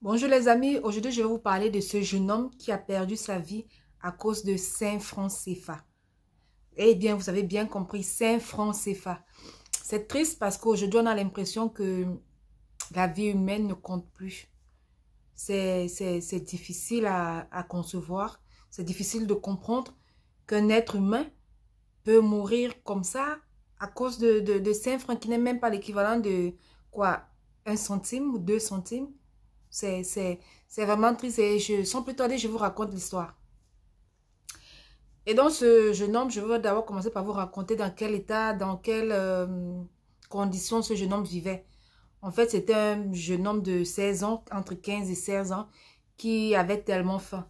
Bonjour les amis, aujourd'hui je vais vous parler de ce jeune homme qui a perdu sa vie à cause de 5 francs CFA. Eh bien, vous avez bien compris, 5 francs CFA. C'est triste parce qu'aujourd'hui on a l'impression que la vie humaine ne compte plus. C'est difficile à concevoir, c'est difficile de comprendre qu'un être humain peut mourir comme ça à cause de 5 francs qui n'est même pas l'équivalent de quoi, 1 centime ou 2 centimes. C'est c'est- c'est vraiment triste et sans plus tarder, je vous raconte l'histoire. Et donc, ce jeune homme, je veux d'abord commencer par vous raconter dans quel état, dans quelles conditions ce jeune homme vivait. En fait, c'était un jeune homme de 16 ans, entre 15 et 16 ans, qui avait tellement faim.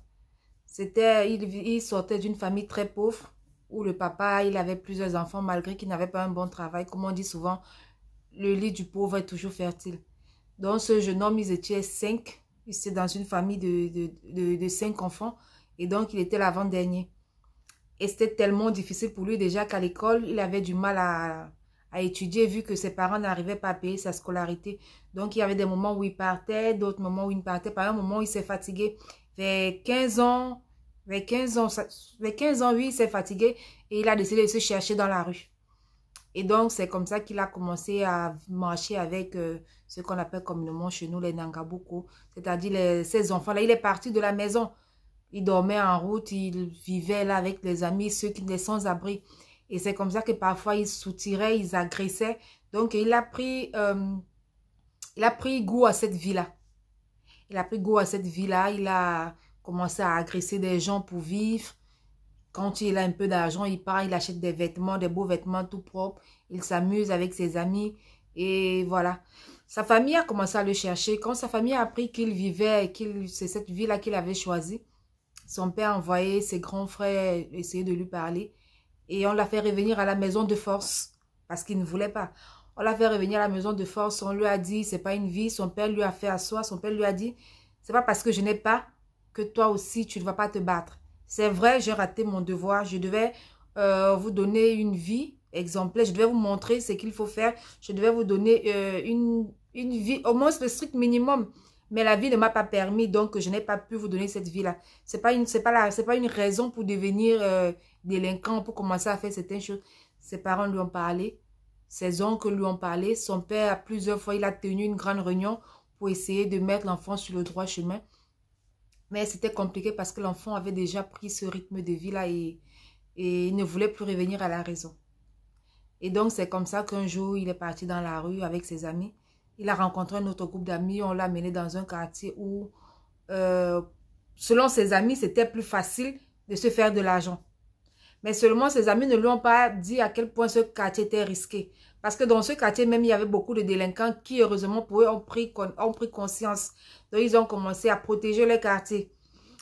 Il sortait d'une famille très pauvre, où le papa, il avait plusieurs enfants, malgré qu'il n'avait pas un bon travail. Comme on dit souvent, le lit du pauvre est toujours fertile. Donc, ce jeune homme, ils étaient 5. Il était dans une famille de 5 enfants. Et donc, il était l'avant-dernier. Et c'était tellement difficile pour lui déjà qu'à l'école, il avait du mal à étudier vu que ses parents n'arrivaient pas à payer sa scolarité. Donc, il y avait des moments où il partait, d'autres moments où il ne partait pas. Un moment où il s'est fatigué. Vers 15 ans, vers 15 ans, oui, il s'est fatigué et il a décidé de se chercher dans la rue. Et donc, c'est comme ça qu'il a commencé à marcher avec ce qu'on appelle communément chez nous les Nangaboko, c'est-à-dire ces enfants-là. Il est parti de la maison. Il dormait en route, il vivait là avec les amis, ceux qui étaient sans-abri. Et c'est comme ça que parfois, ils soutiraient, ils agressaient. Donc, il a pris goût à cette vie-là. Il a pris goût à cette vie-là. Il a commencé à agresser des gens pour vivre. Quand il a un peu d'argent, il part, il achète des vêtements, des beaux vêtements tout propres. Il s'amuse avec ses amis. Et voilà. Sa famille a commencé à le chercher. Quand sa famille a appris qu'il vivait, c'est cette vie-là qu'il avait choisie, son père a envoyé ses grands frères essayer de lui parler. Et on l'a fait revenir à la maison de force. Parce qu'il ne voulait pas. On l'a fait revenir à la maison de force. On lui a dit, c'est pas une vie. Son père lui a fait asseoir. Son père lui a dit, c'est pas parce que je n'ai pas que toi aussi, tu ne vas pas te battre. C'est vrai, j'ai raté mon devoir. Je devais vous donner une vie exemplaire. Je devais vous montrer ce qu'il faut faire. Je devais vous donner une vie, au moins le strict minimum. Mais la vie ne m'a pas permis, donc je n'ai pas pu vous donner cette vie-là. C'est pas une raison pour devenir délinquant, pour commencer à faire certaines choses. Ses parents lui ont parlé, ses oncles lui ont parlé. Son père, à plusieurs fois, il a tenu une grande réunion pour essayer de mettre l'enfant sur le droit chemin. Mais c'était compliqué parce que l'enfant avait déjà pris ce rythme de vie-là et il ne voulait plus revenir à la raison. Et donc, c'est comme ça qu'un jour, il est parti dans la rue avec ses amis. Il a rencontré un autre groupe d'amis. On l'a mené dans un quartier où, euh, selon ses amis, c'était plus facile de se faire de l'argent. Mais seulement ses amis ne lui ont pas dit à quel point ce quartier était risqué. Parce que dans ce quartier même, il y avait beaucoup de délinquants qui, heureusement pour eux, ont pris conscience. Donc, ils ont commencé à protéger les quartiers.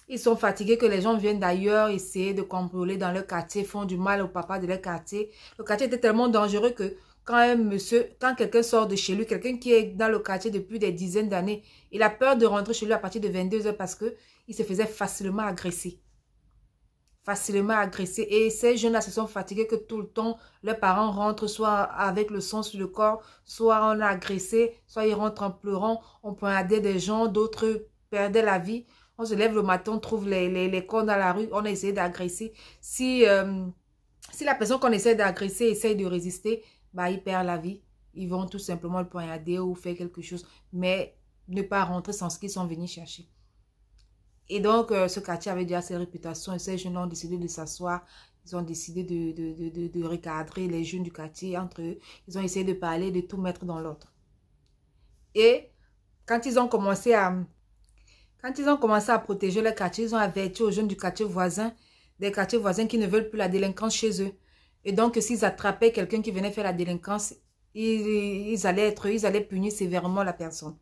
Ils sont fatigués que les gens viennent d'ailleurs essayer de cambrioler dans leur quartier, font du mal au papa de leur quartier. Le quartier était tellement dangereux que quand quelqu'un sort de chez lui, quelqu'un qui est dans le quartier depuis des dizaines d'années, il a peur de rentrer chez lui à partir de 22 heures parce que il se faisait facilement agresser. Facilement agressé. Et ces jeunes-là se sont fatigués que tout le temps, leurs parents rentrent soit avec le sang sur le corps, soit on a agressé, soit ils rentrent en pleurant, on poignardait des gens, d'autres perdaient la vie. On se lève le matin, on trouve les corps dans la rue, on a essayé d'agresser. Si la personne qu'on essaie d'agresser essaye de résister, bah, il perd la vie. Ils vont tout simplement le poignarder ou faire quelque chose, mais ne pas rentrer sans ce qu'ils sont venus chercher. Et donc, ce quartier avait déjà ses réputations et ces jeunes ont décidé de s'asseoir. Ils ont décidé de recadrer les jeunes du quartier entre eux. Ils ont essayé de parler, de tout mettre dans l'ordre. Et quand ils ont commencé à, quand ils ont commencé à protéger le quartier, ils ont averti aux jeunes du quartier voisin, des quartiers voisins qui ne veulent plus la délinquance chez eux. Et donc, s'ils attrapaient quelqu'un qui venait faire la délinquance, ils allaient punir sévèrement la personne.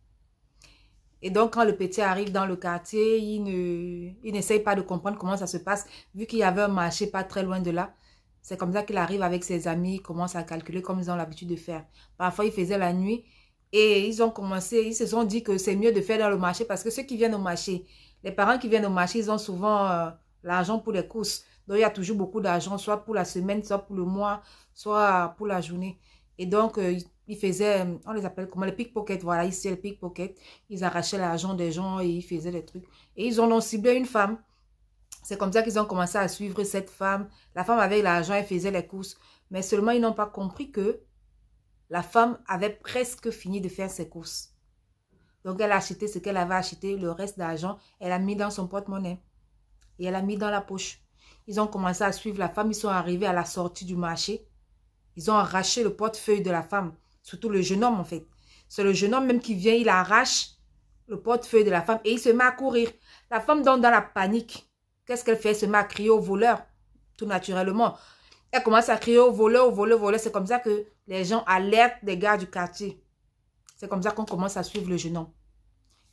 Et donc, quand le petit arrive dans le quartier, il n'essaye pas de comprendre comment ça se passe, vu qu'il y avait un marché pas très loin de là. C'est comme ça qu'il arrive avec ses amis, il commence à calculer comme ils ont l'habitude de faire. Parfois, il faisait la nuit et ils se sont dit que c'est mieux de faire dans le marché parce que ceux qui viennent au marché, les parents qui viennent au marché, ils ont souvent l'argent pour les courses. Donc, il y a toujours beaucoup d'argent, soit pour la semaine, soit pour le mois, soit pour la journée. Et donc, Ils faisaient, on les appelle comment, les pickpockets, voilà, ici les pickpockets. Ils arrachaient l'argent des gens et ils faisaient des trucs. Et ils en ont ciblé une femme. C'est comme ça qu'ils ont commencé à suivre cette femme. La femme avait l'argent, elle faisait les courses. Mais seulement, ils n'ont pas compris que la femme avait presque fini de faire ses courses. Donc, elle a acheté ce qu'elle avait acheté. Le reste d'argent, elle a mis dans son porte-monnaie. Et elle a mis dans la poche. Ils ont commencé à suivre la femme. Ils sont arrivés à la sortie du marché. Ils ont arraché le portefeuille de la femme. Surtout le jeune homme, en fait. C'est le jeune homme même qui vient, il arrache le portefeuille de la femme et il se met à courir. La femme dans la panique. Qu'est-ce qu'elle fait? Elle se met à crier au voleur, tout naturellement. Elle commence à crier au voleur, au voleur, au voleur. C'est comme ça que les gens alertent les gars du quartier. C'est comme ça qu'on commence à suivre le jeune homme.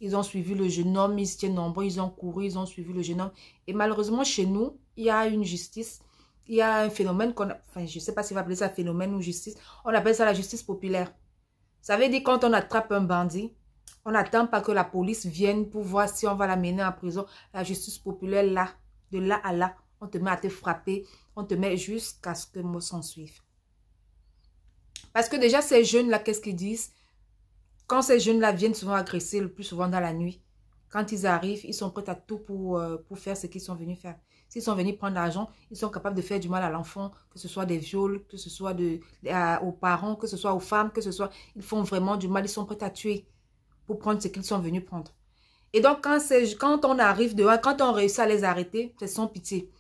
Ils ont suivi le jeune homme, ils se tiennent nombreux, ils ont couru, ils ont suivi le jeune homme. Et malheureusement, chez nous, il y a une justice. Il y a un phénomène qu'on a, enfin, je ne sais pas si on va appeler ça phénomène ou justice. On appelle ça la justice populaire. Ça veut dire quand on attrape un bandit, on n'attend pas que la police vienne pour voir si on va l'amener en prison. La justice populaire, là, de là à là, on te met à te frapper, on te met jusqu'à ce que le mot s'en suive. Parce que déjà, ces jeunes-là, qu'est-ce qu'ils disent? Quand ces jeunes-là viennent souvent agresser, le plus souvent dans la nuit, quand ils arrivent, ils sont prêts à tout pour faire ce qu'ils sont venus faire. S'ils sont venus prendre l'argent, ils sont capables de faire du mal à l'enfant, que ce soit des viols, que ce soit aux parents, que ce soit aux femmes, que ce soit... Ils font vraiment du mal, ils sont prêts à tuer pour prendre ce qu'ils sont venus prendre. Et donc, quand on arrive dehors, quand on réussit à les arrêter, c'est sans pitié.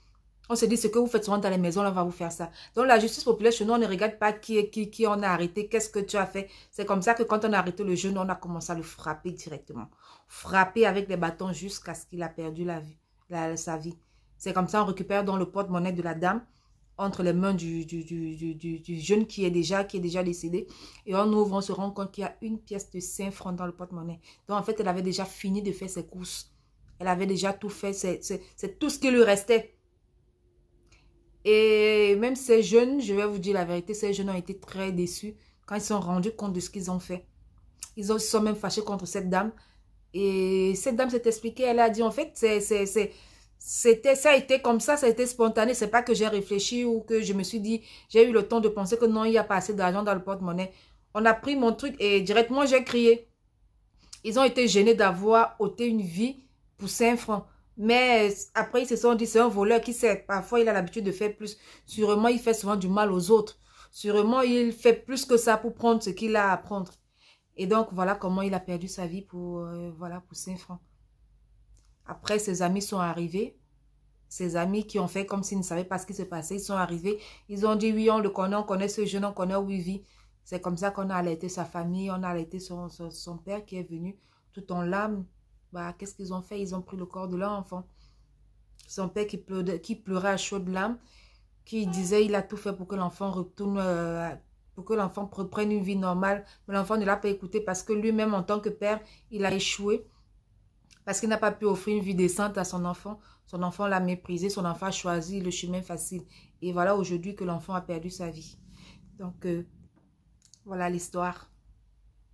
On se dit, ce que vous faites souvent dans les maisons, là, on va vous faire ça. Donc, la justice populaire, chez nous, on ne regarde pas qui on a arrêté, qu'est-ce que tu as fait. C'est comme ça que quand on a arrêté le jeune, on a commencé à le frapper directement. Frapper avec les bâtons jusqu'à ce qu'il a perdu sa vie. C'est comme ça, on récupère dans le porte-monnaie de la dame, entre les mains du jeune qui est déjà décédé. Et on ouvre, on se rend compte qu'il y a une pièce de 5 francs dans le porte-monnaie. Donc, en fait, elle avait déjà fini de faire ses courses. Elle avait déjà tout fait. C'est tout ce qui lui restait. Et même ces jeunes, je vais vous dire la vérité, ces jeunes ont été très déçus quand ils se sont rendus compte de ce qu'ils ont fait. Ils se sont même fâchés contre cette dame. Et cette dame s'est expliquée, elle a dit en fait, ça a été comme ça a été spontané. C'est pas que j'ai réfléchi ou que je me suis dit, j'ai eu le temps de penser que non, il n'y a pas assez d'argent dans le porte-monnaie. On a pris mon truc et directement j'ai crié. Ils ont été gênés d'avoir ôté une vie pour 5 francs. Mais après, ils se sont dit, c'est un voleur qui sait. Parfois, il a l'habitude de faire plus. Sûrement, il fait souvent du mal aux autres. Sûrement, il fait plus que ça pour prendre ce qu'il a à prendre. Et donc, voilà comment il a perdu sa vie pour 5 francs. Après, ses amis sont arrivés. Ses amis qui ont fait comme s'ils ne savaient pas ce qui se passait. Ils sont arrivés. Ils ont dit, oui, on le connaît, on connaît ce jeune, on connaît où il vit. C'est comme ça qu'on a alerté sa famille, on a alerté son père qui est venu tout en larmes. Bah, qu'est-ce qu'ils ont fait? Ils ont pris le corps de leur enfant. Son père qui pleurait à chaudes larmes, qui disait il a tout fait pour que l'enfant retourne, pour que l'enfant reprenne une vie normale. Mais l'enfant ne l'a pas écouté parce que lui-même, en tant que père, il a échoué. Parce qu'il n'a pas pu offrir une vie décente à son enfant. Son enfant l'a méprisé, son enfant a choisi le chemin facile. Et voilà aujourd'hui que l'enfant a perdu sa vie. Donc, voilà l'histoire.